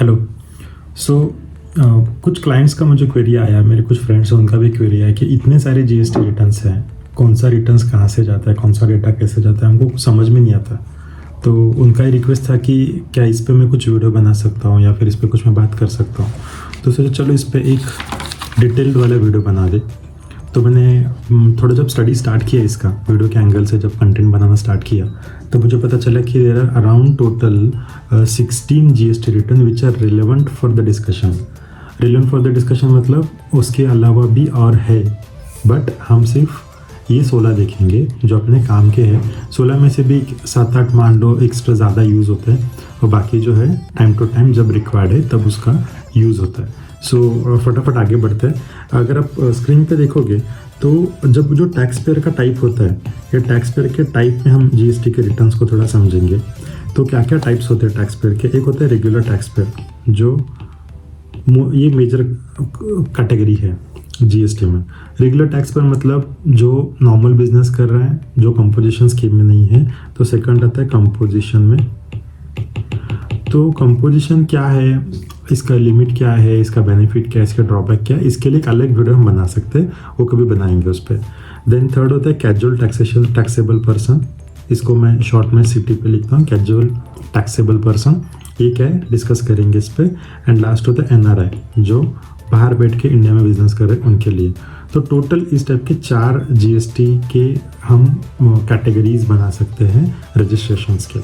Hello. सो कुछ clients का मुझे क्वेरी आया, मेरे कुछ फ्रेंड्स हैं उनका भी क्वेरी आया कि इतने सारे जीएसटी रिटर्न्स हैं, कौन सा रिटर्न्स कहाँ से जाता है, कौन सा डेटा कैसे जाता है, हमको समझ में नहीं आता। तो उनका ही रिक्वेस्ट था कि क्या इस पे मैं कुछ वीडियो बना सकता हूँ या फिर इस पे कुछ मैं बात कर सकता हूँ। तो सोचा चलो इस पे एक डिटेल्ड वाला वीडियो बना दे। तो मैंने थोड़ा जब स्टडी स्टार्ट किया इसका वीडियो के एंगल से, जब कंटेंट बनाना स्टार्ट किया तो मुझे पता चला कि there are around total 16 GST return which are relevant for the discussion. Relevant for the discussion मतलब उसके अलावा भी और है, बट हम सिर्फ ये 16 देखेंगे जो अपने काम के हैं। 16 में से भी 7-8 मान लो एक्स्ट्रा ज़्यादा यूज़ होते हैं और बाकी जो है टाइम टू टाइम जब रिक्वायर्ड है तब उसका यूज़ होता है। सो फटाफट आगे बढ़ते हैं। अगर आप स्क्रीन पे देखोगे तो जब जो टैक्स पेयर का टाइप होता है, या टैक्स पेयर के टाइप में हम जीएसटी के रिटर्न्स को थोड़ा समझेंगे। तो क्या क्या टाइप्स होते हैं टैक्स पेयर के। एक होता है रेगुलर टैक्स पेयर, जो ये मेजर कैटेगरी है जीएसटी में। रेगुलर टैक्स पेयर मतलब जो नॉर्मल बिजनेस कर रहा है, जो कंपोजिशन स्कीम में नहीं है। तो सेकंड आता है कंपोजिशन में। तो कंपोजिशन क्या है, इसका लिमिट क्या है, इसका बेनिफिट क्या है, इसका ड्रॉबैक क्या है, इसके लिए एक अलग वीडियो हम बना सकते हैं, वो कभी बनाएंगे उस पर। देन थर्ड होता है कैजुअल टैक्सेशन टैक्सेबल पर्सन। इसको मैं शॉर्ट में सीटी पे लिखता हूँ, कैजुअल टैक्सेबल पर्सन। ये क्या है डिस्कस करेंगे इस पर। एंड लास्ट होता है एनआरआई, जो बाहर बैठ के इंडिया में बिजनेस कर रहे हैं उनके लिए। तो टोटल इस टाइप के 4 जीएसटी के हम कैटेगरीज बना सकते हैं रजिस्ट्रेशंस के।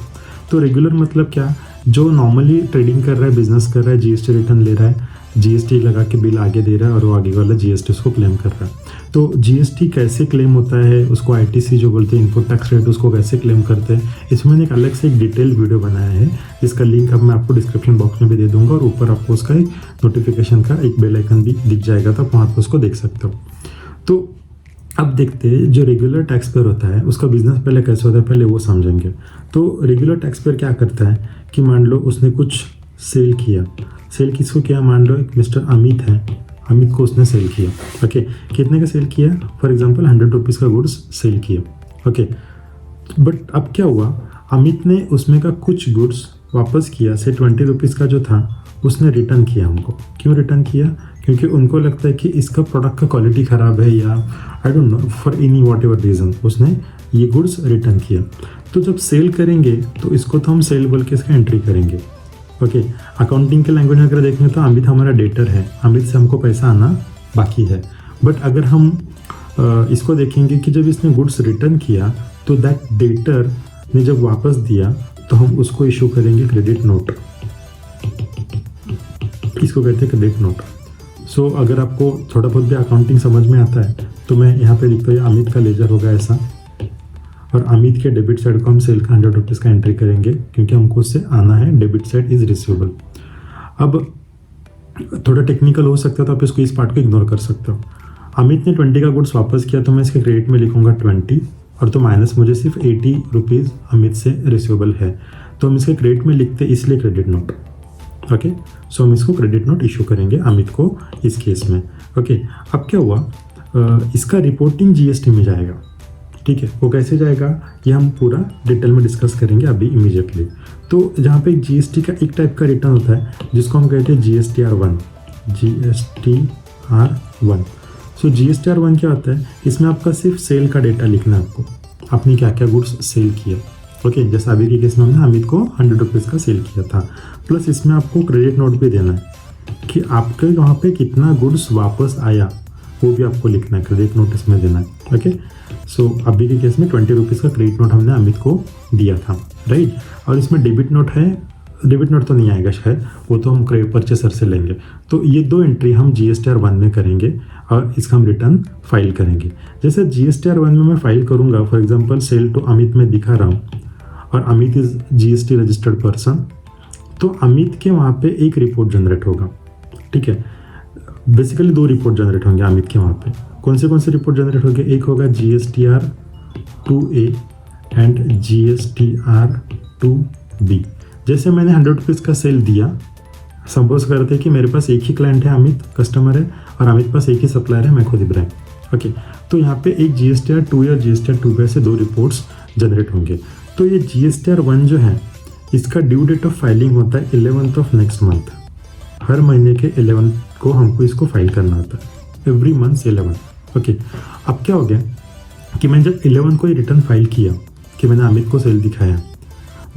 तो रेगुलर मतलब क्या, जो नॉर्मली ट्रेडिंग कर रहा है, बिजनेस कर रहा है, जीएसटी रिटर्न ले रहा है, जीएसटी लगा के बिल आगे दे रहा है और वो आगे वाला जीएसटी उसको क्लेम कर रहा है। तो जीएसटी कैसे क्लेम होता है, उसको आईटीसी जो बोलते हैं, इनपुट टैक्स रेट, उसको कैसे क्लेम करते हैं, इसमें मैंने एक अलग से एक डिटेल वीडियो बनाया है, जिसका लिंक अब मैं आपको डिस्क्रिप्शन बॉक्स में भी दे दूंगा और ऊपर आपको उसका एक नोटिफिकेशन का एक बेल आइकन भी दिख जाएगा, तो आप वहाँ पर उसको देख सकते हो। तो अब देखते हैं जो रेगुलर टैक्स पेयर होता है उसका बिजनेस पहले कैसे होता है, पहले वो समझेंगे। तो रेगुलर टैक्स पेयर क्या करता है कि मान लो उसने कुछ सेल किया। सेल किसको किया, मान लो एक मिस्टर अमित है, अमित को उसने सेल किया। ओके, कितने का सेल किया, फॉर एग्जांपल 100 रुपीज़ का गुड्स सेल किया। ओके, बट अब क्या हुआ, अमित ने उसमें का कुछ गुड्स वापस किया, से 20 रुपीज़ का जो था उसने रिटर्न किया हमको। क्यों रिटर्न किया, क्योंकि उनको लगता है कि इसका प्रोडक्ट का क्वालिटी ख़राब है, या I don't know for any what ever reason उसने ये गुड्स रिटर्न किया। तो जब सेल करेंगे तो इसको तो हम सेल बोल के इसका एंट्री करेंगे। ओके, अकाउंटिंग के लैंग्वेज में अगर देखें तो अमित हमारा डेटर है, अमित से हमको पैसा आना बाकी है। बट अगर हम इसको देखेंगे कि जब इसने गुड्स रिटर्न किया तो दैट डेटर ने जब वापस दिया तो हम उसको इशू करेंगे क्रेडिट नोट। इसको कहते हैं क्रेडिट नोट। सो अगर आपको थोड़ा बहुत भी अकाउंटिंग समझ में आता है तो मैं यहाँ पे लिखता हूँ अमित का लेजर होगा ऐसा, और अमित के डेबिट साइड को हम सेल का 100 रुपीज़ का एंट्री करेंगे, क्योंकि हमको उससे आना है, डेबिट साइड इज रिसीवेबल। अब थोड़ा टेक्निकल हो सकता है तो आप इसको इस पार्ट को इग्नोर कर सकते हो। अमित ने 20 का गुड्स वापस किया तो मैं इसके क्रेडिट में लिखूंगा 20, और तो माइनस मुझे सिर्फ 80 रुपीज़ अमित से रिसीवेबल है, तो हम इसके क्रेडिट में लिखते इसलिए क्रेडिट नोट। ओके, सो हम इसको क्रेडिट नोट इशू करेंगे अमित को इस केस में। ओके, अब क्या हुआ, इसका रिपोर्टिंग जीएसटी में जाएगा। ठीक है, वो कैसे जाएगा ये हम पूरा डिटेल में डिस्कस करेंगे अभी इमीडिएटली। तो जहाँ पे जीएसटी का एक टाइप का रिटर्न होता है जिसको हम कहते हैं GSTR1। GSTR1। सो GSTR1 क्या होता है, इसमें आपका सिर्फ सेल का डेटा लिखना है, आपको आपने क्या क्या गुड्स सेल किया। ओके, जैसे अभी के केस में हमने अमित को 100 रुपीज़ का सेल किया था, प्लस इसमें आपको क्रेडिट नोट भी देना है कि आपके वहाँ पे कितना गुड्स वापस आया, वो भी आपको लिखना है, क्रेडिट नोट इसमें देना है। ओके, सो अभी के केस में 20 रुपीज़ का क्रेडिट नोट हमने अमित को दिया था, राइट। और इसमें डेबिट नोट है, डेबिट नोट तो नहीं आएगा शायद, वो तो हम क्रेडिट परचेसर से लेंगे। तो ये 2 एंट्री हम GSTR1 में करेंगे और इसका हम रिटर्न फाइल करेंगे। जैसे GSTR1 में मैं फाइल करूँगा, for example sale to Amit में दिखा रहा हूँ और Amit is GST registered person, तो अमित के वहाँ पे एक रिपोर्ट जनरेट होगा। ठीक है, बेसिकली 2 रिपोर्ट जनरेट होंगे अमित के वहाँ पे। कौन से रिपोर्ट जनरेट होंगे, एक होगा GSTR2A एंड GSTR2B। जैसे मैंने 100 रुपीज़ का सेल दिया, सपोज करते हैं कि मेरे पास एक ही क्लाइंट है, अमित कस्टमर है, और अमित पास एक ही सप्लायर है, मैं खुद इब्राहिम। ओके, तो यहाँ पे एक GSTR2 या GSTR2B से 2 रिपोर्ट्स जनरेट होंगे। तो ये GSTR1 जो है इसका ड्यू डेट ऑफ फाइलिंग होता है 11th ऑफ नेक्स्ट मंथ। हर महीने के 11 को हमको इसको फाइल करना होता है, एवरी मंथ 11। ओके, अब क्या हो गया कि मैंने जब 11 को ये रिटर्न फाइल किया कि मैंने अमित को सेल दिखाया,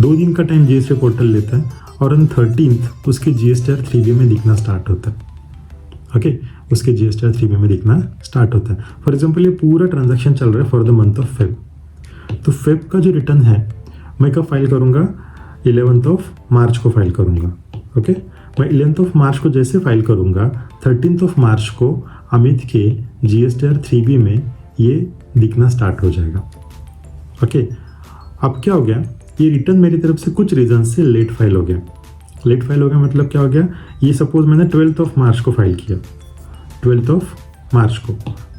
2 दिन का टाइम जीएसटी पोर्टल लेता है और ऑन 13th उसके जीएसटीआर 3B में दिखना स्टार्ट होता है। ओके, उसके जीएसटीआर 3B में दिखना स्टार्ट होता है। फॉर एग्जाम्पल ये पूरा ट्रांजैक्शन चल रहा है for the month of Feb, तो फेब का जो रिटर्न है मैं कब फाइल करूँगा, 11th ऑफ मार्च को फाइल करूँगा। ओके, मैं 11th ऑफ मार्च को जैसे फाइल करूँगा, 13th ऑफ मार्च को अमित के जीएसटीआर 3B में ये दिखना स्टार्ट हो जाएगा। ओके, अब क्या हो गया, ये रिटर्न मेरी तरफ से कुछ रीजन से लेट फाइल हो गया। लेट फाइल हो गया मतलब क्या हो गया, ये सपोज मैंने 12th ऑफ मार्च को फाइल किया, 12th ऑफ मार्च को,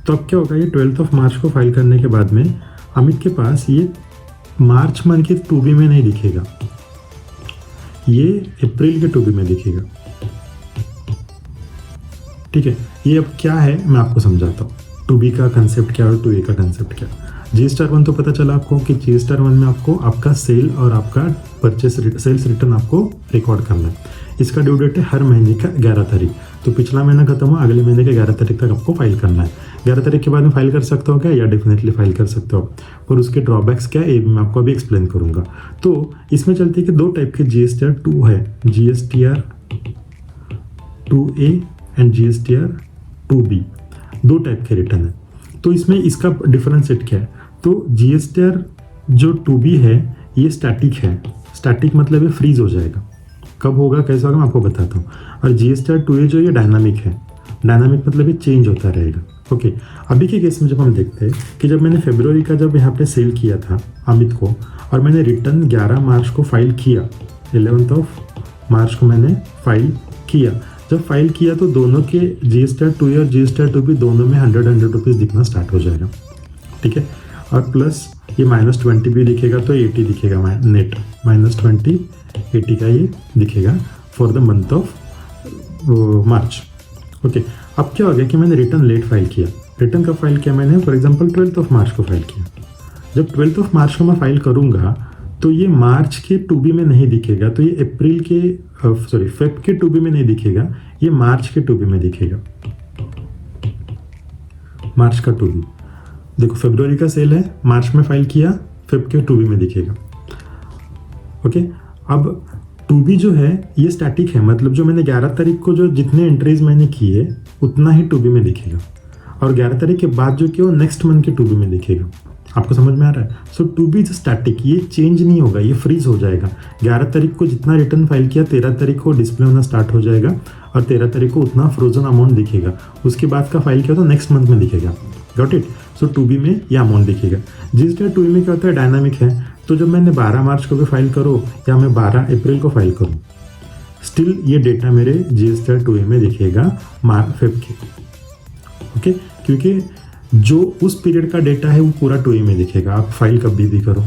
तो अब क्या होगा, ये 12th ऑफ मार्च को फाइल करने के बाद में अमित के पास ये मार्च मंथ के 2B में नहीं दिखेगा, ये अप्रैल के 2B में दिखेगा। ठीक है, ये अब क्या है मैं आपको समझाता हूँ, 2B का कंसेप्ट क्या और 2A का कंसेप्ट क्या। जीएसटीआर 1 तो पता चला आपको कि जीएसटीआर 1 में आपको आपका सेल और आपका परचेस सेल्स रिटर्न आपको रिकॉर्ड करना है। इसका ड्यू डेट है हर महीने का 11 तारीख, तो पिछला महीना खत्म हुआ, अगले महीने के 11 तारीख तक आपको फाइल करना है। 11 तारीख के बाद में फाइल कर सकते हो क्या, या डेफिनेटली फाइल कर सकते हो, और उसके ड्रॉबैक्स क्या है ये भी मैं आपको अभी एक्सप्लेन करूँगा। तो इसमें चलते कि 2 टाइप के जीएसटीआर 2 है, GSTR 2A and GSTR 2B, 2 type के रिटर्न है। तो इसमें इसका डिफरेंशिएट क्या है, तो जीएसटीआर जो 2B है ये स्टैटिक है, स्टैटिक मतलब ये फ्रीज हो जाएगा, कब होगा कैसा होगा मैं आपको बताता हूँ। और जीएसटीआर 2A जो ये डायनामिक है, डायनामिक मतलब ये चेंज होता रहेगा। ओके, अभी के केस में जब हम देखते हैं कि जब मैंने फरवरी का जब यहाँ पे सेल किया था अमित को, और मैंने रिटर्न 11 मार्च को फाइल किया, 11th ऑफ मार्च को मैंने फाइल किया, जब फाइल किया तो दोनों के जीएसटीआर 2A और जीएसटीआर 2B दोनों में 100 रुपीज़ दिखना स्टार्ट हो जाएगा। ठीक है, और प्लस ये -20 भी दिखेगा तो 80 दिखेगा, नेट -20 80 का ये दिखेगा for the month of March. Okay, अब क्या हो गया कि मैंने रिटर्न लेट फाइल किया, रिटर्न कब फाइल किया मैंने, for example 12th of March को फाइल किया। जब 12th ऑफ मार्च को मैं फाइल करूँगा तो ये मार्च के 2B में नहीं दिखेगा, तो ये अप्रैल के फेब के 2B में नहीं दिखेगा, ये मार्च के 2B में दिखेगा, मार्च का 2B। देखो फरवरी का सेल है, मार्च में फाइल किया, फेब के 2B में दिखेगा। ओके, अब 2B जो है ये स्टैटिक है, मतलब जो मैंने 11 तारीख को जो जितने एंट्रीज मैंने किए उतना ही 2B में दिखेगा, और 11 तारीख के बाद जो किया वो नेक्स्ट मंथ के 2B में दिखेगा। आपको समझ में आ रहा है? सो 2B इज स्टैटिक, ये चेंज नहीं होगा, ये फ्रीज हो जाएगा। 11 तारीख को जितना रिटर्न फाइल किया 13 तारीख को डिस्प्ले होना स्टार्ट हो जाएगा, और 13 तारीख को उतना फ्रोजन अमाउंट दिखेगा, उसके बाद का फाइल किया तो नेक्स्ट मंथ में दिखेगा। Got it? सो 2B में ये अमाउंट दिखेगा। जीएसटीआर 2A में क्या होता है, डायनामिक है, तो जब मैंने 12 मार्च को भी फाइल करूँ या मैं 12 अप्रैल को फाइल करूँ, स्टिल ये डेटा मेरे जीएसटीआर 2A में दिखेगा फेब के। ओके, क्योंकि जो उस पीरियड का डेटा है वो पूरा 2A में दिखेगा, आप फाइल कभी भी करो,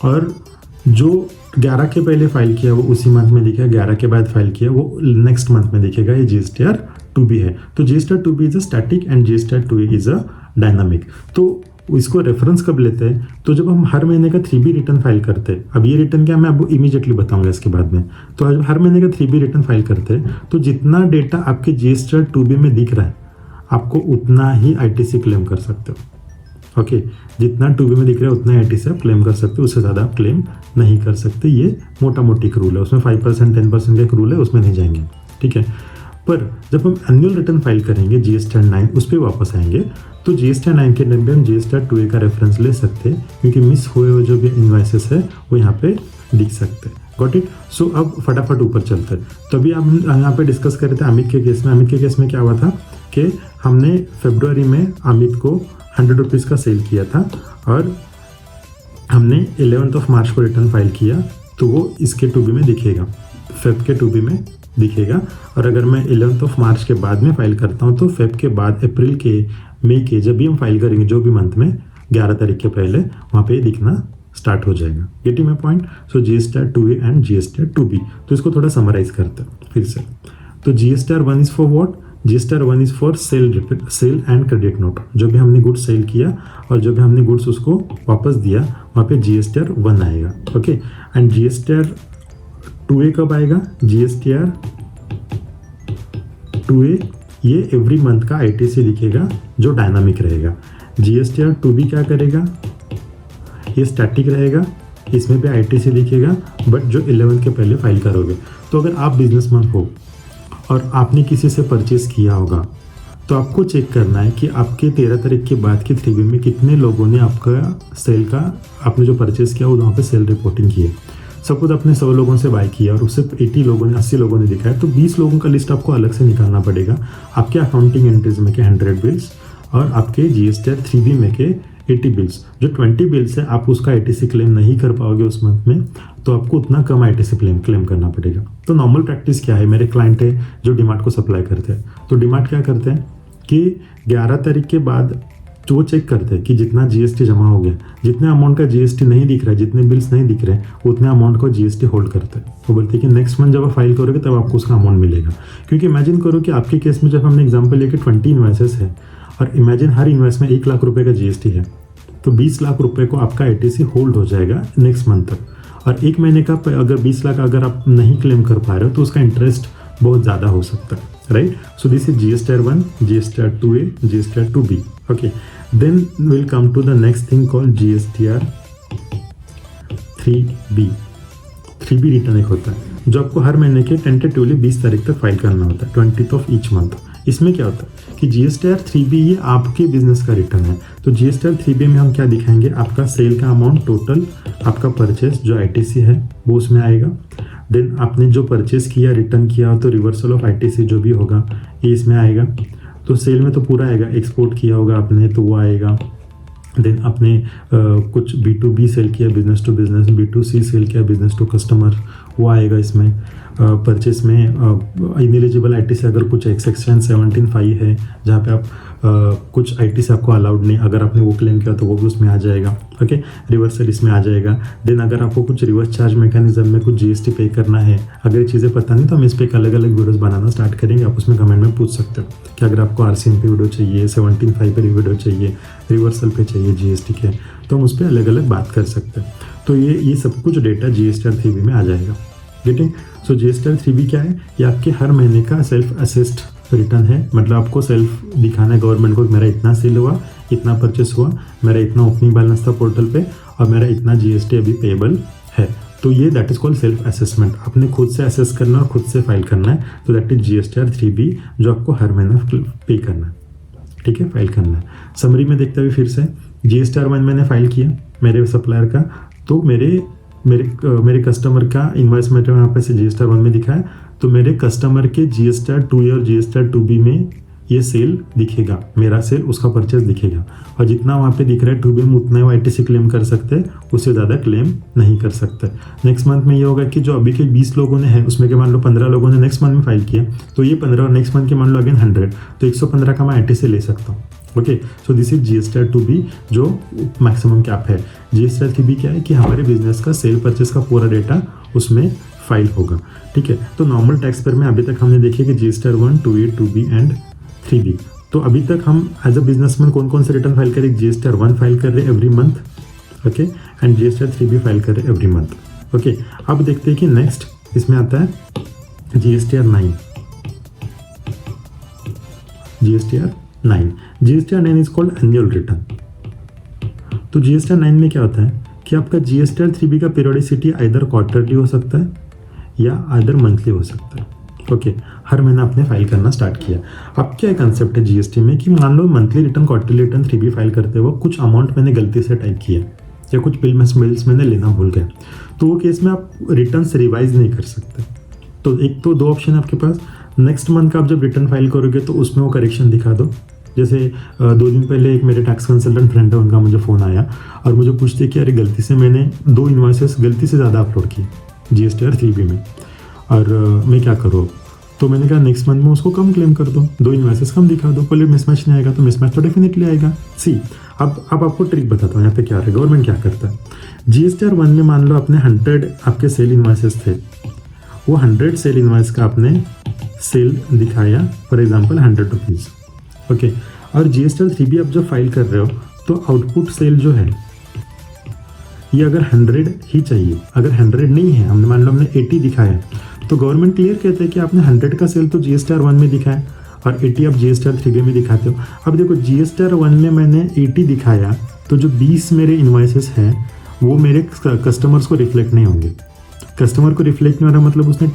और जो 11 के पहले फाइल किया वो उसी मंथ में दिखेगा, 11 के बाद फाइल किया वो नेक्स्ट मंथ में दिखेगा। ये जीएसटीआर 2B है। तो GSTR 2B is a static and GSTR 2A is a dynamic. तो इसको रेफरेंस कब लेते हैं, तो जब हम हर महीने का 3B रिटर्न फाइल करते हैं। अब ये रिटर्न क्या मैं आपको इमीडिएटली बताऊंगा इसके बाद में। तो हर महीने का 3B रिटर्न फाइल करते हैं, तो जितना डेटा आपके जीएसटीआर 2B में दिख रहा है आपको उतना ही आईटीसी क्लेम कर सकते हो। ओके, जितना 2B में दिख रहा है उतना आईटीसी आप क्लेम कर सकते हो, उससे ज़्यादा आप क्लेम नहीं कर सकते। ये मोटा मोटी एक रूल है, उसमें 5% 10% का एक रूल है, उसमें नहीं जाएंगे। ठीक है, पर जब हम एनुअल रिटर्न फाइल करेंगे जीएसटीआर 9 उस पर वापस आएंगे, तो जीएसटीआर 9 के टाइम पे हम जीएसटीआर 2A का रेफरेंस ले सकते हैं, क्योंकि मिस हुए हुए जो भी इन्वाइसेस है वो यहाँ पे दिख सकते हैं। Got it? सो अब फटाफट ऊपर चलते हैं। तो अभी हम यहाँ पे डिस्कस कर रहे थे अमित के केस में। अमित के केस में क्या हुआ था कि हमने फरवरी में अमित को 100 रुपीज़ का सेल किया था, और हमने 11th ऑफ मार्च को रिटर्न फाइल किया, तो वो इसके 2B में दिखेगा, फेब के 2B में दिखेगा। और अगर मैं 11th ऑफ मार्च के बाद में फाइल करता हूँ तो फेब के बाद अप्रैल के मई के जब भी हम फाइल करेंगे जो भी मंथ में 11 तारीख के पहले वहाँ पे दिखना स्टार्ट हो जाएगा। Getting my point? So GSTR 2A and GSTR 2B। तो इसको थोड़ा समराइज करते हैं फिर से। तो GSTR 1 is for what? GSTR 1 is for sale and credit note. जो भी हमने गुड्स सेल किया और जो भी हमने गुड्स उसको वापस दिया वहाँ पे जीएसटीआर 1 आएगा। ओके, एंड जीएसटीआर 2A कब आएगा? जीएसटीआर 2A ये एवरी मंथ का ITC दिखेगा जो डायनामिक रहेगा। GSTR 2B क्या करेगा, ये स्टैटिक रहेगा, इसमें भी ITC दिखेगा बट जो 11 के पहले फाइल करोगे। तो अगर आप बिजनेसमैन हो और आपने किसी से परचेस किया होगा तो आपको चेक करना है कि आपके 13 तारीख के बाद के 3B में कितने लोगों ने आपका सेल का, आपने जो परचेस किया वो वहाँ पे सेल रिपोर्टिंग की है। सपोज आपने 100 लोगों से बाय किया और उससे 80 लोगों ने 80 लोगों ने दिखाया, तो 20 लोगों का लिस्ट आपको अलग से निकालना पड़ेगा आपके अकाउंटिंग एंट्रीज में के 100 बिल्स और आपके GSTR 3B में के 80 बिल्स। जो 20 बिल्स है आप उसका ITC क्लेम नहीं कर पाओगे उस मंथ में, तो आपको उतना कम ITC क्लेम करना पड़ेगा। तो नॉर्मल प्रैक्टिस क्या है, मेरे क्लाइंट है जो डीमार्ट को सप्लाई करते हैं, तो डीमार्ट क्या करते हैं कि 11 तारीख के बाद जो वो चेक करते हैं कि जितना GST जमा हो गया, जितने अमाउंट का GST नहीं दिख रहा है, जितने बिल्स नहीं दिख रहे हैं, उतने अमाउंट को GST होल्ड करते हैं। वो बोलते हैं कि नेक्स्ट मंथ जब आप फाइल करोगे तब आपको उसका अमाउंट मिलेगा। क्योंकि इमेजिन करो कि आपके केस में जब हमने एग्जाम्पल लिया कि 20 इन्वाइसेस है और इमेजिन हर इन्वाइस में 1 लाख रुपये का GST है, तो 20 लाख रुपये को आपका ITC होल्ड हो जाएगा नेक्स्ट मंथ तक। और 1 महीने का अगर 20 लाख अगर आप नहीं क्लेम कर पा रहे हो तो उसका इंटरेस्ट बहुत ज़्यादा हो सकता है, right. So this is GSTR 1, GSTR 2A, GSTR 2B। Okay, then will come to the next thing called GSTR 3B। 3B return एक होता है जो आपको हर महीने के टेंटेटिवली 20 तारीख तक फाइल करना होता है, 20th ऑफ ईच मंथ। इसमें क्या होता है कि GSTR 3B ये आपके बिजनेस का रिटर्न है। तो GSTR 3B में हम क्या दिखाएंगे, आपका सेल का अमाउंट टोटल, आपका परचेस जो ITC है वो उसमें आएगा। देन आपने जो परचेस किया, रिटर्न किया, तो रिवर्सल ऑफ ITC जो भी होगा ये इसमें आएगा। तो सेल में तो पूरा आएगा, एक्सपोर्ट किया होगा आपने तो वो आएगा। देन आपने कुछ B2B सेल किया, business to business, B2C sale किया, बिजनेस टू कस्टमर, वो आएगा इसमें। परचेस में इनएलिजिबल ITC अगर कुछ सेक्शन 17(5) है जहाँ पे आप कुछ ITC आपको अलाउड नहीं, अगर आपने वो क्लेम किया तो वो भी उसमें आ जाएगा। ओके, रिवर्सल इसमें आ जाएगा। देन अगर आपको कुछ रिवर्स चार्ज मैकेनिज्म में कुछ GST पे करना है, अगर ये चीज़ें पता नहीं तो हम इस पर एक अलग अलग वीडियोस बनाना स्टार्ट करेंगे। आप उसमें कमेंट में पूछ सकते हो कि अगर आपको RCM पे वीडियो चाहिए, 17(5) पे वीडियो चाहिए, रिवर्सल पे चाहिए GST के, तो हम उस पर अलग अलग बात कर सकते हैं। तो ये सब कुछ डेटा GSTR 3B में आ जाएगा। गेटिंग? सो GSTR 3B क्या है, ये आपके हर महीने का सेल्फ असेस्ड रिटर्न है। मतलब आपको सेल्फ दिखाना है गवर्नमेंट को, मेरा इतना सेल हुआ, इतना परचेस हुआ, मेरा इतना ओपनिंग बैलेंस था पोर्टल पे और मेरा इतना GST अभी पेएबल है। तो ये that is called self assessment. आपने खुद से असेस करना और खुद से फाइल करना है। तो दैट इज GSTR 3B जो आपको हर महीना पे करना है, ठीक है, फाइल करना है। समरी में देखते हुए फिर से GSTR 1 मैंने फाइल किया मेरे सप्लायर का, तो मेरे कस्टमर का इन्वाइस मेरे यहाँ पे से GSTR 1 में दिखा है, तो मेरे कस्टमर के GSTR 2A और GSTR 2B में ये सेल दिखेगा, मेरा सेल उसका परचेस दिखेगा। और जितना वहाँ पे दिख रहा है 2B में उतना ही ITC क्लेम कर सकते हैं, उससे ज़्यादा क्लेम नहीं कर सकते। नेक्स्ट मंथ में ये होगा कि जो अभी के 20 लोगों ने है उसमें के मान लो 15 लोगों ने नेक्स्ट मंथ में फाइल किया, तो ये 15 और नेक्स्ट मंथ के मान लो अगेन 100, तो 115 का मैं ITC ले सकता हूँ। Okay, so this is GSTR 2B जो मैक्सिमम कैप है। GSTR 3B क्या है कि हमारे बिजनेस का सेल परचेस का पूरा डेटा उसमें फाइल होगा, ठीक है। तो नॉर्मल टैक्स पेयर में अभी तक हमने देखे कि GSTR 1, 2A, 2B and 3B। तो अभी तक हम एज अ बिजनेसमैन कौन कौन से रिटर्न फाइल करें, GSTR 1 फाइल कर रहे हैं every month, okay, and GSTR 3B file कर रहे हैं एवरी मंथ, ओके। अब देखते हैं कि नेक्स्ट इसमें आता है GSTR 9। GSTR 9 is called annual return. तो GSTR 9 में क्या होता है कि आपका GSTR 3B का पीरियोडिसिटी आइदर क्वार्टरली हो सकता है या आइदर मंथली हो सकता है, ओके। हर महीना आपने फाइल करना स्टार्ट किया। अब क्या कंसेप्ट है GST में कि मान लो monthly return, quarterly return 3B file करते वक्त कुछ अमाउंट मैंने गलती से टाइप किया या कुछ बिल्स मैंने लेना भूल गया, तो वो केस में आप रिटर्न रिवाइज नहीं कर सकते। तो एक तो 2 ऑप्शन है आपके पास। नेक्स्ट मंथ का आप जब रिटर्न फाइल करोगे तो उसमें वो करेक्शन दिखा दो। जैसे 2 दिन पहले एक मेरे टैक्स कंसल्टेंट फ्रेंड है, उनका मुझे फ़ोन आया और मुझे पूछते कि अरे गलती से मैंने 2 इन्वाइसेस गलती से ज़्यादा अपलोड किए GSTR 3B में, और मैं क्या करूँ। तो मैंने कहा नेक्स्ट मंथ में उसको कम क्लेम कर दो, 2 इन्वाइसेस कम दिखा दो, पहले मिसमैच नहीं आएगा, तो मिसमैच तो डेफिनेटली आएगा। अब आपको ट्रिक बताता हूँ यहाँ पे क्या है, गवर्नमेंट क्या करता है। GSTR 1 में मान लो आपने 100 आपके सेल इन्वाइसेस थे, वो 100 सेल इन्वाइस का आपने सेल दिखाया, फॉर एग्जाम्पल 100 रुपीज़, ओके। और GSTR 3B आप जब फाइल कर रहे हो तो आउटपुट सेल जो है ये अगर 100 ही चाहिए, अगर 100 नहीं है, हमने मान लो हमने 80 दिखाया, तो गवर्नमेंट क्लियर कहते हैं कि आपने 100 का सेल तो GSTR 1 में दिखाया और 80 आप GSTR 3B में दिखाते हो। अब देखो GSTR 1 में मैंने 80 दिखाया, तो जो 20 मेरे इन्वाइसेस हैं वो मेरे कस्टमर्स को रिफ्लेक्ट नहीं होंगे। कस्टमर को रिफ्लेक्ट नहीं हो रहा मतलब उसने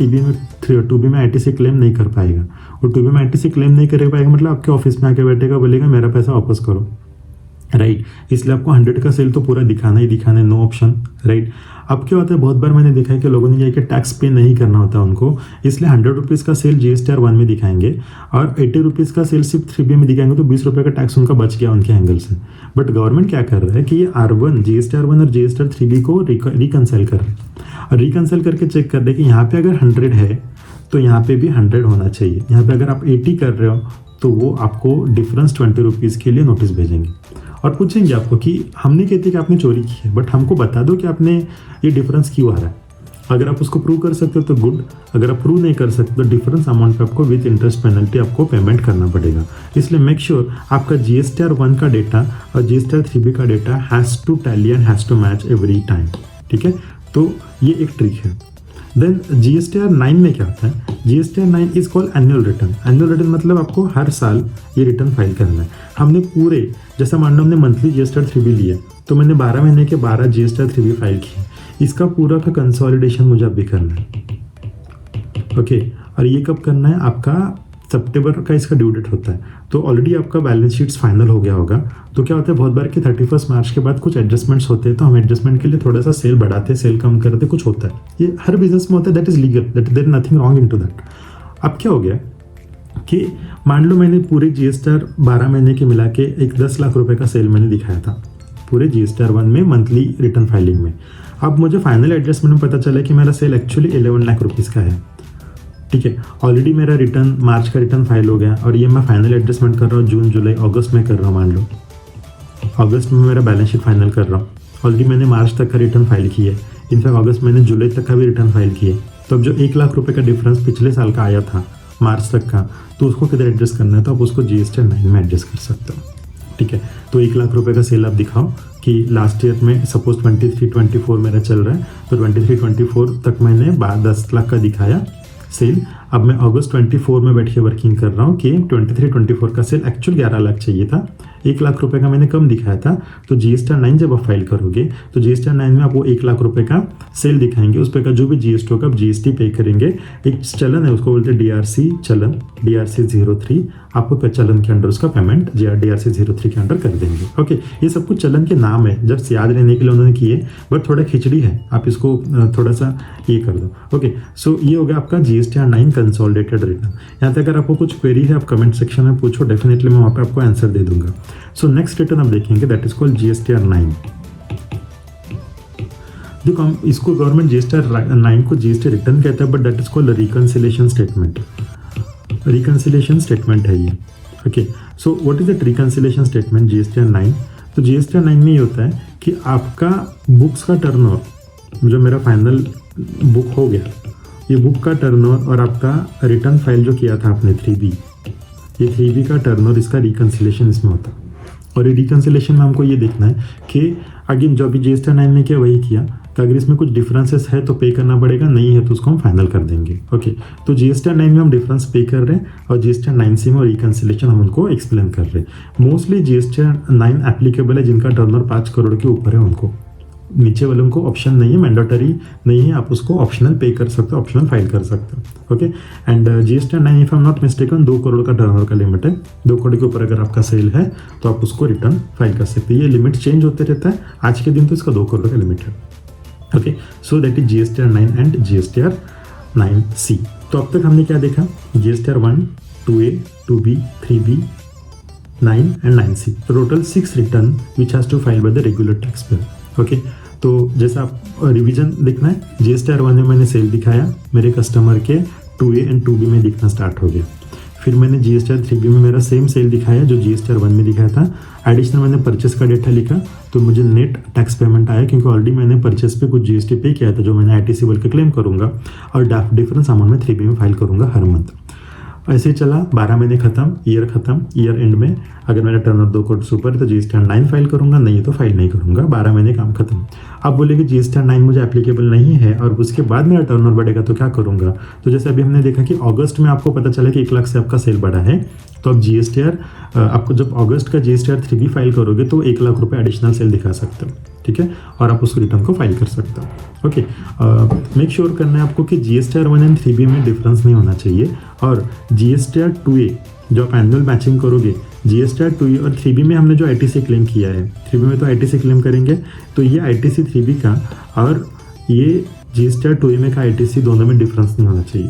टूबी में ITC क्लेम नहीं कर पाएगा, और टूबी में ITC क्लेम नहीं कर पाएगा मतलब आपके ऑफिस में आके बैठेगा, बोलेगा मेरा पैसा वापस करो, राइट। इसलिए आपको 100 का सेल तो पूरा दिखाना ही दिखाना है, नो ऑप्शन, राइट। अब क्या होता है, बहुत बार मैंने देखा है कि लोगों ने ये कि टैक्स पे नहीं करना होता उनको, इसलिए 100 रुपीज़ का सेल GSTR 1 में दिखाएंगे और 80 रुपीज़ का सेल सिर्फ 3B में दिखाएंगे, तो 20 रुपये का टैक्स उनका बच गया उनके एंगल से। बट गवर्नमेंट क्या कर रहा है कि ये R1 GSTR 1 और GSTR 3B को रिकनसाइल कर रहे हैं, और रिकनसाइल करके चेक कर रहे हैं कि यहाँ पे अगर 100 है तो यहाँ पे भी 100 होना चाहिए। यहाँ पे अगर आप 80 कर रहे हो तो वो आपको डिफरेंस 20 रुपीज़ के लिए नोटिस भेजेंगे और पूछेंगे आपको कि हमने कहते कि आपने चोरी की है, बट हमको बता दो कि आपने ये डिफरेंस क्यों आ रहा है। अगर आप उसको प्रूव कर सकते हो तो गुड, अगर आप प्रूव नहीं कर सकते तो डिफरेंस अमाउंट पे आपको विद इंटरेस्ट पेनल्टी आपको पेमेंट करना पड़ेगा। इसलिए मेक श्योर आपका GSTR 1 का डेटा और GSTR 3B का data has to tally and has to match every time, ठीक है। तो ये एक ट्रिक है। देन GSTR 9 में क्या होता है, GSTR 9 is called annual return. Annual return मतलब आपको हर साल ये रिटर्न फाइल करना है। हमने पूरे, जैसा मान लो हमने मंथली GSTR 3B लिया तो मैंने 12 महीने के 12 GSTR 3B फाइल किए, इसका पूरा का कंसोलिडेशन मुझे अभी करना है, ओके। और ये कब करना है, आपका सितंबर का इसका ड्यू डेट होता है, तो ऑलरेडी आपका बैलेंस शीट्स फाइनल हो गया होगा। तो क्या होता है बहुत बार कि 31 मार्च के बाद कुछ एडजस्टमेंट्स होते हैं, तो हम एडजस्टमेंट के लिए थोड़ा सा सेल बढ़ाते, सेल कम करते, कुछ होता है, ये हर बिजनेस में होता है, that is legal, that there nothing wrong in to that. अब क्या हो गया कि मान लो मैंने पूरे GSTR 12 महीने के मिला के एक 10 लाख रुपए का सेल मैंने दिखाया था पूरे GSTR 1 में मंथली रिटर्न फाइलिंग में। अब मुझे फाइनल एडजस्टमेंट में पता चला कि मेरा सेल एक्चुअली 11 लाख रुपीज़ का है, ठीक है। ऑलरेडी मेरा रिटर्न मार्च का रिटर्न फाइल हो गया और ये मैं फाइनल एडजस्टमेंट कर रहा हूँ जून जुलाई अगस्त में कर रहा हूँ। मान लो अगस्त में मेरा बैलेंस शीट फाइनल कर रहा हूँ, ऑलरेडी मैंने मार्च तक का रिटर्न फाइल किया है, इनफैक्ट अगस्त मैंने जुलाई तक का भी रिटर्न फाइल किया है। तो अब जो 1 लाख रुपए का डिफरेंस पिछले साल का आया था मार्च तक का, तो उसको किधर एडजस्ट करना है, तो आप उसको GSTR 9 में एडजस्ट कर सकते हो, ठीक है। तो 1 लाख रुपए का सेल आप दिखाओ कि लास्ट ईयर में सपोज 23-24 मेरा चल रहा है, तो 23-24 तक मैंने 10 लाख का दिखाया सेल। अब मैं अगस्त 24 में बैठ के वर्किंग कर रहा हूँ कि 23-24 का सेल एक्चुअल 11 लाख चाहिए था, 1 लाख रुपए का मैंने कम दिखाया था। तो GSTR 9 जब आप फाइल करोगे तो GSTR 9 में आप वो 1 लाख रुपए का सेल दिखाएंगे, उस पर का जो भी GST होगा आप GST पे करेंगे। एक चलन है उसको बोलते हैं DRC चलन, DRC 03, आपको चलन के अंडर उसका पेमेंट DRC 03 के अंडर कर देंगे, ओके। ये सब कुछ चलन के नाम है, जब याद रहने के लिए उन्होंने किए, बट थोड़ा खिचड़ी है, आप इसको थोड़ा सा ये कर दो, ओके। सो ये हो गया आपका GSTR 9 कंसोलिडेटेड रिटर्न। यहाँ तक अगर आपको कुछ क्वेरी है आप कमेंट सेक्शन में पूछो, डेफिनेटली मैं वहाँ पे आपको आंसर दे दूंगा। सो नेक्स्ट रिटर्न आप देखेंगे दैट इज कॉल्ड GSTR 9। देखो हम इसको गवर्नमेंट GSTR 9 को GST रिटर्न कहता है, but that is called reconciliation statement. Reconciliation statement है ये, okay. So what is that reconciliation statement GSTR 9? तो GSTR 9 में ये होता है कि आपका बुक्स का टर्नओवर, जो मेरा फाइनल बुक हो गया, ये बुक का टर्नओवर और आपका रिटर्न फाइल जो किया था आपने 3B, ये 3B का टर्नओवर, इसका रिकंसिलिएशन इसमें होता है। और ये रिकंसिलिएशन में हमको ये देखना है कि अगेन जो अभी GSTR 9 में किया वही किया, तो अगर इसमें कुछ डिफरेंसेस है तो पे करना पड़ेगा, नहीं है तो उसको हम फाइनल कर देंगे, ओके। तो GSTR 9 में हम डिफरेंस पे कर रहे हैं और GSTR 9C में रिकंसिलिएशन हम उनको एक्सप्लेन कर रहे हैं। मोस्टली GSTR 9 एप्लीकेबल है जिनका टर्नओवर 5 करोड़ के ऊपर है, उनको, नीचे वालों को ऑप्शन नहीं है, मैंडेटरी नहीं है, आप उसको ऑप्शनल पे कर सकते हो, ऑप्शनल फाइल कर सकते हो, okay. And GSTR 9 if I am not mistaken 2 crore का टर्नओवर का लिमिट है, 2 करोड़ के ऊपर अगर आपका सेल है तो आप उसको रिटर्न फाइल कर सकते हैं। ये लिमिट चेंज होते रहता है, आज के दिन तो इसका 2 करोड़ का लिमिट है, okay. So that is GSTR 9 and GSTR 9C। तो अब तक हमने क्या देखा, GSTR 1, 2A, 2B, 3B, 9 and 9C। Total 6 return which has to file by the regular tax payer, okay. तो जैसा आप रिवीजन देखना है, GSTR 1 में मैंने सेल दिखाया, मेरे कस्टमर के 2A एंड 2B में दिखना स्टार्ट हो गया। फिर मैंने GSTR 3B में मेरा सेम सेल दिखाया जो GSTR 1 में दिखाया था, एडिशनल मैंने परचेस का डेटा लिखा, तो मुझे नेट टैक्स पेमेंट आया क्योंकि ऑलरेडी मैंने परचेस पे कुछ GST पे किया था जो मैंने ITC बोल के क्लेम करूंगा, और डिफरेंस अमाउंट में 3B में फाइल करूंगा हर मंथ। ऐसे ही चला, 12 महीने खत्म, ईयर एंड में अगर मेरा टर्नओवर 2 करोड़ से ऊपर है तो जीएसटी 9 फाइल करूंगा, नहीं है तो फाइल नहीं करूंगा, 12 महीने काम खत्म। अब बोले कि जीएसटी 9 मुझे एप्लीकेबल नहीं है और उसके बाद मेरा टर्नओवर बढ़ेगा तो क्या करूंगा। तो जैसे अभी हमने देखा कि अगस्त में आपको पता चला कि 1 लाख से आपका सेल बढ़ा है, तो अब जीएसटीआर आपको जब अगस्त का जीएसटीआर 3B फाइल करोगे तो 1 लाख रुपए एडिशनल सेल दिखा सकते हो, ठीक है, और आप उस रिटर्न को फाइल कर सकते हो। ओके, मेक श्योर करना है आपको कि जीएसटीआर 1 एंड 3B में डिफरेंस नहीं होना चाहिए। और जीएसटीआर 2A जो आप एनुअल मैचिंग करोगे, जीएसटीआर 2A और 3B में हमने जो आईटीसी क्लेम किया है, 3B में तो आईटीसी क्लेम करेंगे, तो ये आईटीसी 3B का और ये जीएसटीआर 2A में का आईटीसी दोनों में डिफरेंस नहीं होना चाहिए।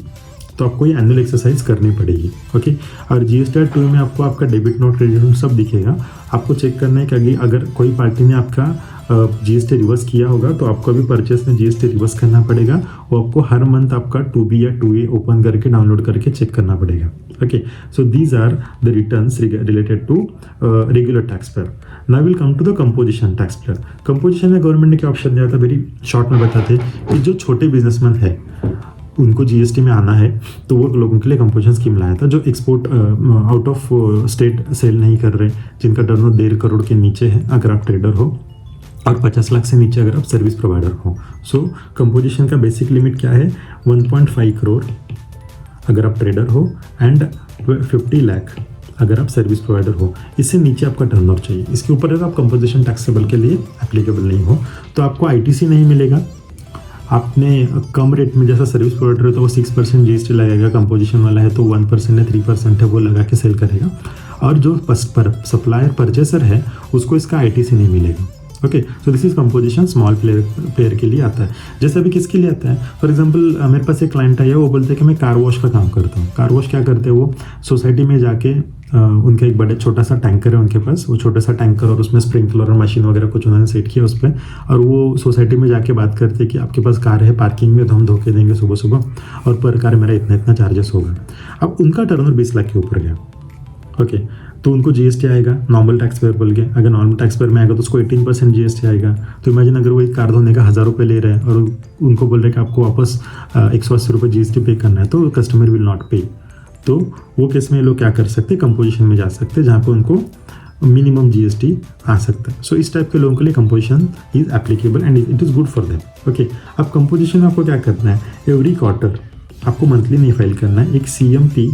तो आपको ये एनुअल एक्सरसाइज करनी पड़ेगी। ओके, और जीएसटीआर 2 में आपको आपका डेबिट नोट, क्रेडिट नोट सब दिखेगा। आपको चेक करना है कि अगर कोई पार्टी ने आपका जीएसटी रिवर्स किया होगा तो आपको अभी परचेस में जीएसटी रिवर्स करना पड़ेगा। वो आपको हर मंथ आपका 2B या 2A ओपन करके डाउनलोड करके चेक करना पड़ेगा। Okay, so these are the returns related to regular tax payer. Now will come to the composition tax payer. Composition में गवर्नमेंट ने क्या ऑप्शन दिया था, वेरी शॉर्ट में बताते कि जो छोटे बिजनेसमैन है उनको जीएसटी में आना है तो वो लोगों के लिए कंपोजिशन स्कीम लाया था। जो export out of state sale नहीं कर रहे, जिनका टर्नओवर 1.5 करोड़ के नीचे है अगर आप ट्रेडर हो, और 50 लाख से नीचे अगर आप सर्विस प्रोवाइडर हो। सो कंपोजिशन का बेसिक लिमिट क्या है, 1.5 करोड़ अगर आप ट्रेडर हो एंड 50 लाख अगर आप सर्विस प्रोवाइडर हो। इससे नीचे आपका टर्नओवर चाहिए, इसके ऊपर अगर आप कंपोजिशन टैक्सेबल के लिए एप्लीकेबल नहीं हो तो आपको आईटीसी नहीं मिलेगा। आपने कम रेट में, जैसा सर्विस प्रोवाइडर है तो वो 6% जीएसटी लगेगा, कंपोजिशन वाला है तो 1% या 3% है वो लगा के सेल करेगा। और जो सप्लायर परचेसर है उसको इसका आईटीसी नहीं मिलेगा। Okay, so this is composition small player के लिए आता है। जैसे अभी किसके लिए आता है, फॉर एग्जांपल मेरे पास एक क्लाइंट है, वो बोलते हैं कि मैं कार वॉश का काम करता हूँ। कार वॉश क्या करते हैं, वो सोसाइटी में जाके उनका एक बड़े छोटा सा टैंकर है उनके पास, वो छोटा सा टैंकर और उसमें स्प्रिंकलर और मशीन वगैरह कुछ उन्होंने सेट किया उस पर, और वो सोसाइटी में जाके बात करते हैं कि आपके पास कार है पार्किंग में तो हम धोके देंगे सुबह सुबह और पर कार मेरा इतना इतना चार्जेस होगा। अब उनका टर्नओवर 20 लाख के ऊपर गया। ओके, तो उनको जीएसटी आएगा नॉर्मल टैक्स पेयर बोल के। अगर नॉर्मल टैक्स पेयर में आएगा तो उसको 18% जीएसटी आएगा। तो इमेजिन अगर वो एक कार धोने का 1000 रुपये ले रहे हैं और उनको बोल रहे हैं कि आपको वापस 180 रुपये जीएसटी पे करना है, तो कस्टमर विल नॉट पे। तो वो केस में लोग क्या कर सकते हैं, कंपोजिशन में जा सकते हैं जहाँ पे उनको मिनिमम जीएसटी आ सकता है। सो इस टाइप के लोगों के लिए composition is applicable and it is good for them. Okay, अब कंपोजिशन में आपको क्या करना है, एवरी क्वार्टर आपको मंथली नहीं फाइल करना है, एक CMP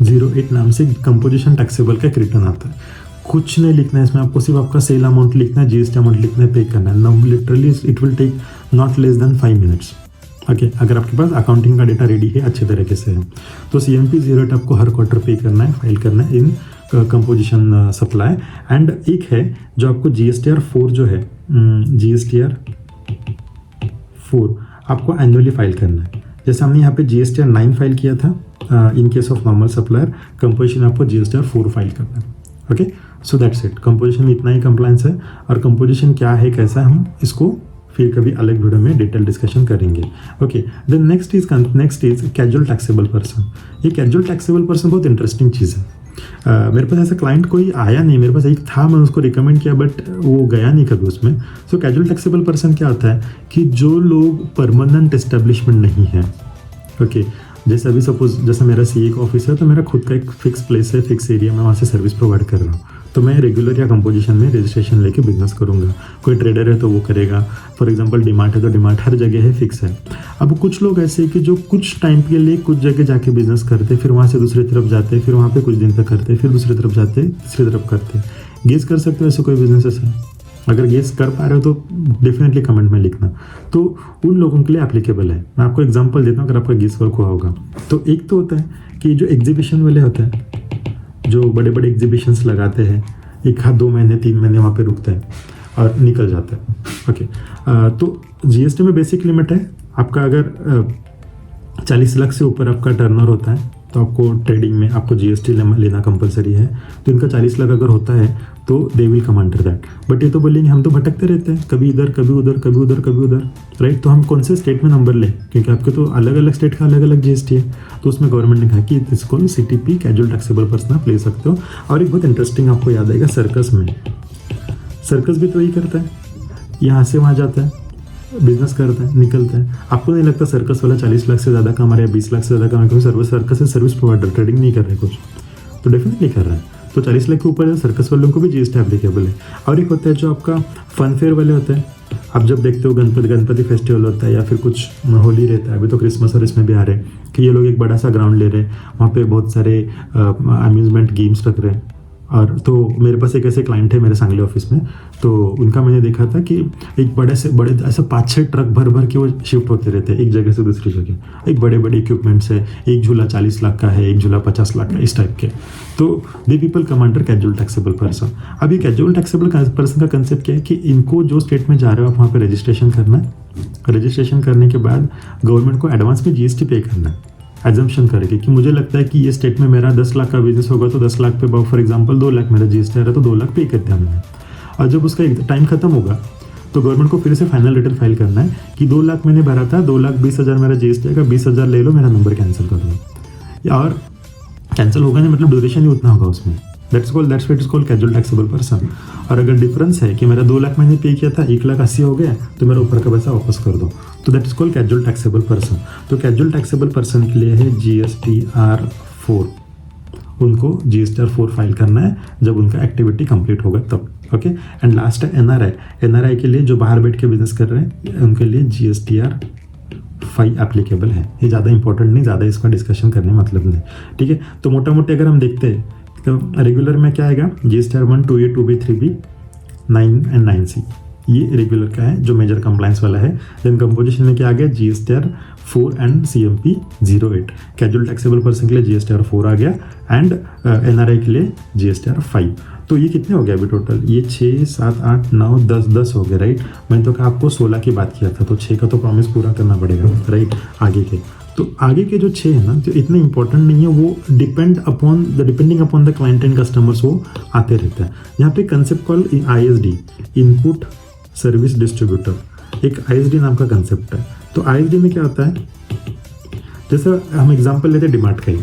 08 नाम से कंपोजिशन टैक्सेबल का एक रिटर्न आता है। कुछ नहीं लिखना है इसमें, आपको सिर्फ आपका सेल अमाउंट लिखना है, जीएसटी अमाउंट लिखना है, पे करना है। Now literally it will take not less than 5 minutes. Okay, अगर आपके पास अकाउंटिंग का डेटा रेडी है अच्छे तरीके से है तो CMP 08 आपको हर क्वार्टर पे करना है, फाइल करना है इन कंपोजिशन सप्लाई। एंड एक है जो आपको GSTR 4 जो है, GSTR 4 आपको एनुअली फाइल करना है। जैसे हमने यहाँ पे GSTR 9 फाइल किया था in case of normal supplier, composition आपको GSTR 4 फाइल करना है। Okay, so that's it. Composition में इतना ही कंप्लायंस है, और कंपोजिशन क्या है कैसा है हम इसको फिर कभी अलग वीडियो में डिटेल डिस्कशन करेंगे। Okay, then next is casual taxable person. ये कैजुअल टैक्सेबल पर्सन बहुत इंटरेस्टिंग चीज़ है। मेरे पास ऐसा क्लाइंट कोई आया नहीं, मेरे पास एक था, मैं उसको रिकमेंड किया बट वो गया नहीं कभी उसमें। सो कैजुअल टैक्सेबल पर्सन क्या होता है कि जो लोग परमानेंट एस्टेब्लिशमेंट नहीं है। ओके, जैसे अभी सपोज जैसे मेरा CA का ऑफिस है तो मेरा खुद का एक फिक्स प्लेस है, फिक्स एरिया में वहाँ से सर्विस प्रोवाइड कर रहा हूँ, तो मैं रेगुलर या कंपोजिशन में रजिस्ट्रेशन लेके बिजनेस करूँगा। कोई ट्रेडर है तो वो करेगा, फॉर एग्जांपल डिमार्ट है तो डिमार्ट हर जगह है, फिक्स है। अब कुछ लोग ऐसे कि जो कुछ टाइम के लिए कुछ जगह जाके बिजनेस करते, फिर वहाँ से दूसरी तरफ जाते, फिर वहाँ पे कुछ दिन तक करते, फिर दूसरी तरफ जाते, तीसरी तरफ करते। गेस कर सकते हो ऐसे कोई बिजनेसेस है? अगर गेस कर पा रहे हो तो डेफिनेटली कमेंट में लिखना। तो उन लोगों के लिए एप्लीकेबल है। मैं आपको एग्जांपल देता हूँ अगर आपका गेस वर्क हुआ होगा तो। एक तो होता है कि जो एग्जीबिशन वाले होते हैं, जो बड़े बड़े एग्जीबिशंस लगाते हैं, 1-2 महीने 3 महीने वहाँ पे रुकते हैं और निकल जाते हैं। ओके, तो जीएसटी में बेसिक लिमिट है आपका, अगर 40 लाख से ऊपर आपका टर्नओवर होता है तो आपको ट्रेडिंग में आपको जीएसटी लेना कंपलसरी है। तो इनका 40 लाख अगर होता है तो they will come under that. But ये तो बोलेंगे हम तो भटकते रहते हैं, कभी इधर कभी उधर, कभी उधर कभी उधर, राइट। तो हम कौन से स्टेट में नंबर लें, क्योंकि आपके तो अलग अलग स्टेट का अलग अलग जीएसटी है। तो उसमें गवर्नमेंट ने कहा कि इसको CTP कैजुअल टैक्सेबल पर्सन आप ले सकते हो। और एक बहुत इंटरेस्टिंग आपको याद आएगा, सर्कस में, सर्कस भी तो वही करता है, यहाँ से वहाँ जाता है, बिजनेस करता है, निकलता है। आपको नहीं लगता सर्कस वाला 40 लाख से ज़्यादा कमा रहा है, 20 लाख से ज़्यादा कमा रहा है, क्योंकि सर्कस है सर्विस प्रोवाइडर, ट्रेडिंग नहीं कर रहे कुछ, तो डेफिनेटली कर रहा है। तो 40 लाख के ऊपर सर्कस वालों को भी जीएसटी एप्लीकेबल है। और एक होता है जो आपका फन फेयर वाले होते हैं, आप जब देखते हो गणपति फेस्टिवल होता है या फिर कुछ होली रहता है, अभी तो क्रिसमस और इसमें भी आ रहे हैं कि ये लोग एक बड़ा सा ग्राउंड ले रहे हैं, वहाँ पे बहुत सारे अम्यूजमेंट गेम्स रख रहे हैं। और तो मेरे पास एक ऐसे क्लाइंट है मेरे सांगली ऑफिस में, तो उनका मैंने देखा था कि एक बड़े ऐसे 5-6 ट्रक भर भर के वो शिफ्ट होते रहते हैं एक जगह से दूसरी जगह। एक बड़े बड़े इक्विपमेंट्स है, एक झूला 40 लाख का है, एक झूला 50 लाख का, इस टाइप के। तो they people come under casual taxable person. अब ये कैजुअल टैक्सेबल पर्सन का कंसेप्ट क्या है कि इनको जो स्टेट में जा रहे हो आप वहाँ पे रजिस्ट्रेशन करना है। रजिस्ट्रेशन करने के बाद गवर्नमेंट को एडवांस में जीएसटी पे करना है। एजम्पशन करेगी कि मुझे लगता है कि ये स्टेट में मेरा 10 लाख का बिजनेस होगा, तो 10 लाख पे फॉर एग्जांपल 2 लाख मेरा जीएसटी आ रहा है, तो 2 लाख पे कर दिया मैंने। और जब उसका टाइम खत्म होगा तो गवर्नमेंट को फिर से फाइनल रिटर्न फाइल करना है कि 2 लाख मैंने भरा था, 2,20,000 मेरा जीएसटी आएगा, 20,000 ले लो, मेरा नंबर कैंसिल कर दो। और कैंसिल होगा नहीं मतलब ड्यूरेशन ही उतना होगा उसमें। That's what is called casual taxable person. और अगर डिफरेंस है कि मेरा 2 लाख मैंने पे किया था, 1,80,000 हो गया, तो मेरा ऊपर का पैसा वापस कर दो, तो that is called casual taxable person. तो कैजुअल टैक्सेबल पर्सन के लिए है GSTR4। उनको GSTR4 फाइल करना है जब उनका एक्टिविटी कंप्लीट होगा तब। ओके, एंड लास्ट है NRI के लिए जो बाहर बैठ के बिजनेस कर रहे हैं उनके लिए GSTR5 एप्लीकेबल है। ये ज़्यादा इंपॉर्टेंट नहीं, ज़्यादा इसका डिस्कशन करने मतलब नहीं। ठीक है, तो मोटा मोटी अगर हम देखते हैं तो रेगुलर में क्या आएगा, GSTR1, 2A, 2B, 3B, 9 and 9C, ये रेगुलर का है जो मेजर कंप्लायंस वाला है। देन कंपोजिशन में क्या आ गया, GSTR4 and CMP 08। Casual taxable person के लिए GSTR4 आ गया एंड NRI के लिए GSTR5। तो ये कितने हो गया अभी टोटल, ये 6, 7, 8, 9, 10 हो गए, राइट। मैंने तो कहा आपको 16 की बात किया था, तो 6 का तो प्रॉमिस पूरा करना पड़ेगा, राइट। आगे के तो आगे के जो 6 है ना, जो इतने इंपॉर्टेंट नहीं है, वो depending upon the client and customers वो आते रहता है। यहाँ पे concept call ISD, input service distributor, एक ISD नाम का कंसेप्ट है। तो ISD में क्या होता है, जैसे हम एग्जांपल लेते हैं डीमार्ट का ही।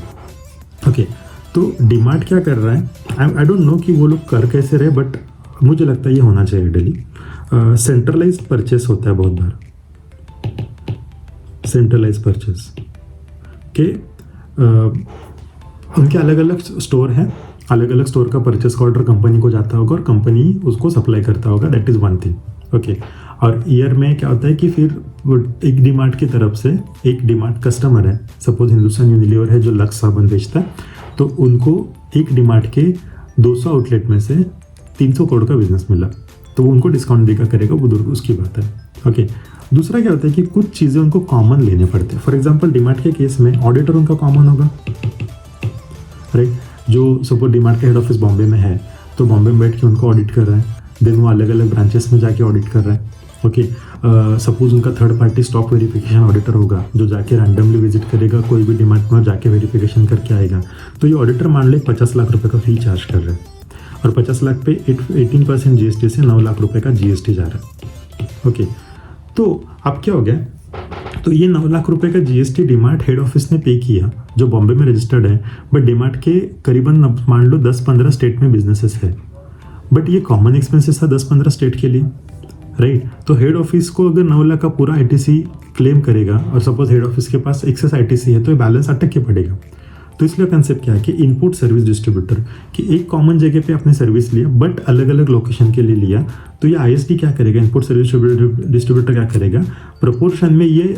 ओके, तो डीमार्ट क्या कर रहा है, आई डोंट नो कि वो लोग कर कैसे रहे, बट मुझे लगता है ये होना चाहिए डेली। सेंट्रलाइज परचेस होता है बहुत बार, सेंट्रलाइज परचेस के उनके अलग अलग स्टोर हैं, अलग अलग स्टोर का परचेस का ऑर्डर कंपनी को जाता होगा और कंपनी उसको सप्लाई करता होगा, that is one thing. Okay, और ईयर में क्या होता है कि फिर एक डीमार्ट की तरफ से, एक डीमार्ट कस्टमर है, सपोज हिंदुस्तान यूनिलीवर है जो लक्स साबुन बेचता है, तो उनको एक डीमार्ट के 200 आउटलेट में से 300 करोड़ का बिजनेस मिला, तो वो उनको डिस्काउंट देकर करेगा, वो दूर उसकी बात है। ओके, दूसरा क्या होता है कि कुछ चीज़ें उनको कॉमन लेने पड़ते हैं। फॉर एग्जांपल डीमार्ट के केस में ऑडिटर उनका कॉमन होगा, राइट। जो सपोज डीमार्ट का हेड ऑफिस बॉम्बे में है, तो बॉम्बे में बैठ के उनको ऑडिट कर रहे हैं, देन वो अलग अलग ब्रांचेस में जाके ऑडिट कर रहे हैं। ओके, सपोज उनका third party stock verification auditor होगा जो जाके रैंडमली विजिट करेगा, कोई भी डीमार्ट में जाके वेरिफिकेशन करके आएगा। तो ये ऑडिटर मान ले 50 लाख रुपए का फी चार्ज कर रहे हैं, और 50 लाख पे 18% GST से 9 लाख रुपए का GST जा रहा है। ओके, तो अब क्या हो गया, तो ये 9 लाख रुपए का GST डीमार्ट हेड ऑफिस ने पे किया जो बॉम्बे में रजिस्टर्ड है, बट डीमार्ट के करीबन मान लो 10-15 स्टेट में बिजनेसेस है, बट ये कॉमन एक्सपेंसेस था 10-15 स्टेट के लिए, राइट। तो हेड ऑफिस को अगर 9 लाख का पूरा ITC क्लेम करेगा और सपोज हेड ऑफिस के पास एक्सेस ITC है, तो ये बैलेंस अटक के पड़ेगा। तो इसलिए कंसेप्ट क्या है कि इनपुट सर्विस डिस्ट्रीब्यूटर, कि एक कॉमन जगह पे आपने सर्विस लिया बट अलग अलग लोकेशन के लिए लिया, तो ये ISD क्या करेगा, इनपुट सर्विस डिस्ट्रीब्यूटर क्या करेगा, प्रोपोर्शन में ये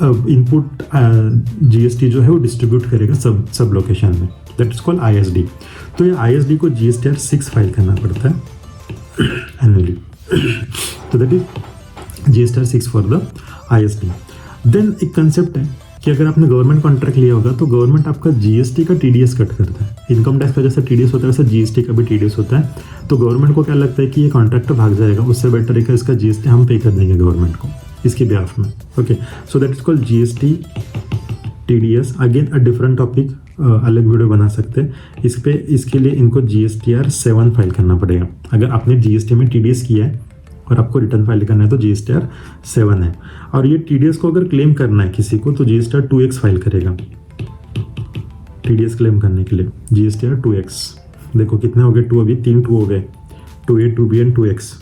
इनपुट GST जो है वो डिस्ट्रीब्यूट करेगा सब लोकेशन में, दैट इज कॉल्ड ISD। तो ये ISD को GSTR6 फाइल करना पड़ता है एनुअली, तो that is GSTR6 for the ISD। Then एक कंसेप्ट है कि अगर आपने गवर्नमेंट कॉन्ट्रैक्ट लिया होगा तो गवर्नमेंट आपका GST का TDS कट करता है। इनकम टैक्स का जैसा TDS होता है वैसे GST का भी TDS होता है। तो गवर्नमेंट को क्या लगता है कि ये कॉन्ट्रैक्टर भाग जाएगा, उससे बेटर है कि इसका GST हम पे कर देंगे गवर्नमेंट को इसके बिहाफ में। Okay, so that is called GST TDS। Again a different topic, अलग वीडियो बना सकते हैं इस पे। इसके लिए इनको GSTR7 फाइल करना पड़ेगा। अगर आपने GST में TDS किया है और आपको रिटर्न फाइल करना है तो GSTR7 है। और ये TDS को अगर क्लेम करना है किसी को तो GSTR2X फाइल करेगा TDS क्लेम करने के लिए, GSTR2X। देखो कितने हो गए, 2 अभी 3 2 हो गए, 2A 2B and 2X।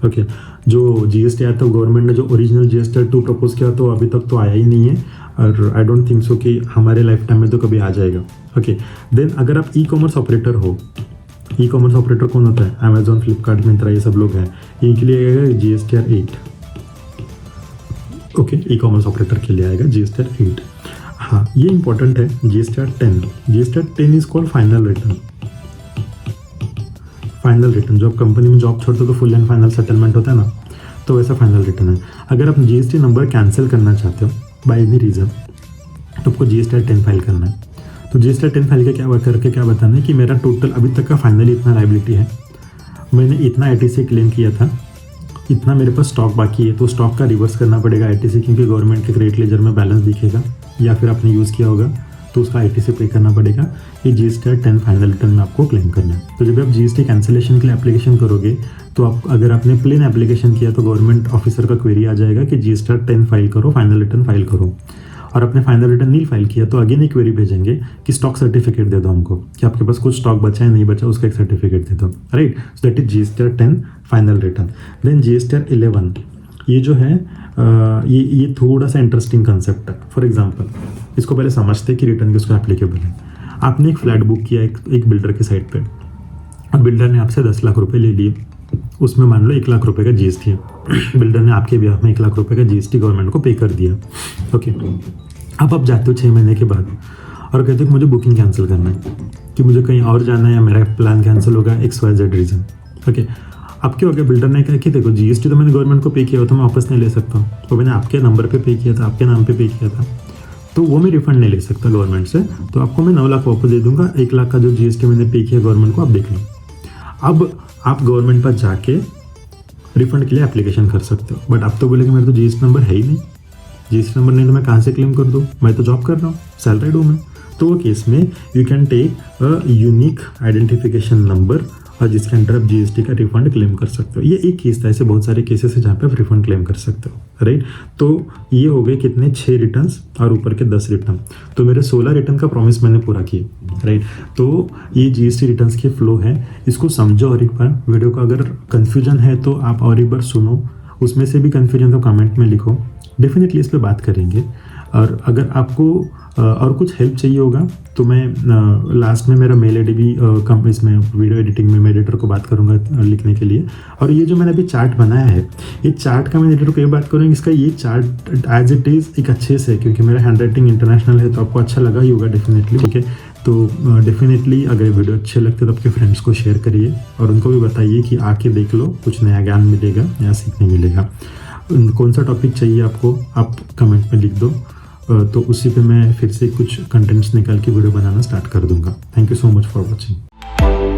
Okay, जो जीएसटी आया था गवर्नमेंट ने जो ओरिजिनल जीएसटी 2 प्रपोज किया तो अभी तक तो आया ही नहीं है, और आई डोंट थिंक सो कि हमारे लाइफ टाइम में तो कभी आ जाएगा। ओके, देन अगर आप ई कॉमर्स ऑपरेटर हो, ई कॉमर्स ऑपरेटर कौन होता है? अमेजोन, फ्लिपकार्ट, मिंत्रा, ये सब लोग हैं, इनके लिए आएगा GSTR 8। Okay, e commerce operator के लिए आएगा GSTR 8। हाँ, ये इंपॉर्टेंट है। GSTR 10, GSTR 10 is called final return. Final return, जो आप कंपनी में जॉब छोड़ते हो तो फुल एंड फाइनल सेटलमेंट होता है ना, तो वैसा फाइनल रिटर्न है। अगर आप GST नंबर कैंसिल करना चाहते हो बाय एनी रीज़न, तो आपको GSTR 10 फाइल करना है। तो GSTR 10 फाइल करके क्या बताना है कि मेरा टोटल अभी तक का फाइनली इतना लायबिलिटी है, मैंने इतना ITC क्लेम किया था, इतना मेरे पास स्टॉक बाकी है, तो स्टॉक का रिवर्स करना पड़ेगा ITC, क्योंकि गवर्नमेंट के क्रेडिट लेजर में बैलेंस दिखेगा, या फिर आपने यूज़ किया होगा तो उसका ITC पे करना पड़ेगा। ये GSTR 10 फाइनल रिटर्न में आपको क्लेम करना है। तो जब आप GST कैंसिलेशन के लिए एप्लीकेशन करोगे, तो आप अगर आपने प्लेन एप्लीकेशन किया तो गवर्नमेंट ऑफिसर का क्वेरी आ जाएगा कि GSTR 10 फाइल करो, फाइनल रिटर्न फाइल करो। और आपने फाइनल रिटर्न नहीं फाइल किया तो अगेन एक क्वेरी भेजेंगे कि स्टॉक सर्टिफिकेट दे दो हमको, कि आपके पास कुछ स्टॉक बचा है नहीं बचा, उसका एक सर्टिफिकेट दे दो, right. So that is GSTR 10 final return. Then GSTR 11, ये जो है ये थोड़ा सा इंटरेस्टिंग कंसेप्ट है। फॉर एग्जांपल, इसको पहले समझते हैं कि रिटर्न किसको एप्लीकेबल है। आपने एक फ्लैट बुक किया एक बिल्डर के साइड पे, और बिल्डर ने आपसे 10 लाख रुपए ले लिए, उसमें मान लो 1 लाख रुपए का GST है। बिल्डर ने आपके ब्याह में 1 लाख रुपए का GST गवर्नमेंट को पे कर दिया। ओके, अब आप जाते हो 6 महीने के बाद और कहते हो कि मुझे बुकिंग कैंसिल करना है, कि मुझे कहीं और जाना है या मेरा प्लान कैंसिल होगा, XYZ रीज़न। ओके, अब क्या हो गया, बिल्डर ने कहा कि देखो GST तो मैंने गवर्नमेंट को पे किया हो तो मैं वापस नहीं ले सकता हूँ, तो मैंने आपके नंबर पे पे किया था, आपके नाम पे किया था, तो वो मैं रिफंड नहीं ले सकता गवर्नमेंट से, तो आपको मैं 9 लाख वापस दे दूंगा, 1 लाख का जो GST मैंने पे किया गवर्नमेंट को आप देख लो। अब आप गवर्नमेंट पर जाके रिफंड के लिए एप्लीकेशन कर सकते हो, बट आप तो बोलेंगे मेरा तो GST नंबर है ही नहीं, GST नंबर नहीं तो मैं कहाँ से क्लेम कर दूँ, मैं तो जॉब कर रहा हूँ, सैलरीड हूँ मैं। तो वो केस में you can take a unique identification number, और जिसके अंडर आप GST का रिफंड क्लेम कर सकते हो। ये एक केस था, ऐसे बहुत सारे केसेस है जहाँ पे आप रिफंड क्लेम कर सकते हो, राइट। तो ये हो गए कितने, 6 रिटर्न्स और ऊपर के 10 रिटर्न, तो मेरे 16 रिटर्न का प्रॉमिस मैंने पूरा किया, राइट। तो ये GST रिटर्न्स के फ्लो है, इसको समझो। और एक बार वीडियो का अगर कन्फ्यूजन है तो आप और एक बार सुनो, उसमें से भी कन्फ्यूजन तो कमेंट में लिखो, डेफिनेटली इस पर बात करेंगे। और अगर आपको और कुछ हेल्प चाहिए होगा तो मैं लास्ट में मेरा मेल ID भी कम इसमें वीडियो एडिटिंग में मैं एडिटर को बात करूंगा लिखने के लिए। और ये जो मैंने अभी चार्ट बनाया है, ये चार्ट का मैं एडिटर को ये बात करूँगा, इसका ये चार्ट एज इट इज़ एक अच्छे से, क्योंकि मेरा हैंड राइटिंग इंटरनेशनल है तो आपको अच्छा लगा ही होगा डेफिनेटली, ठीक है। तो डेफिनेटली अगर वीडियो अच्छे लगते तो आपके फ्रेंड्स को शेयर करिए और उनको भी बताइए कि आके देख लो, कुछ नया ज्ञान मिलेगा, नया सीखने मिलेगा। कौन सा टॉपिक चाहिए आपको, आप कमेंट में लिख दो, तो उसी पे मैं फिर से कुछ कंटेंट्स निकाल के वीडियो बनाना स्टार्ट कर दूंगा। Thank you so much for watching.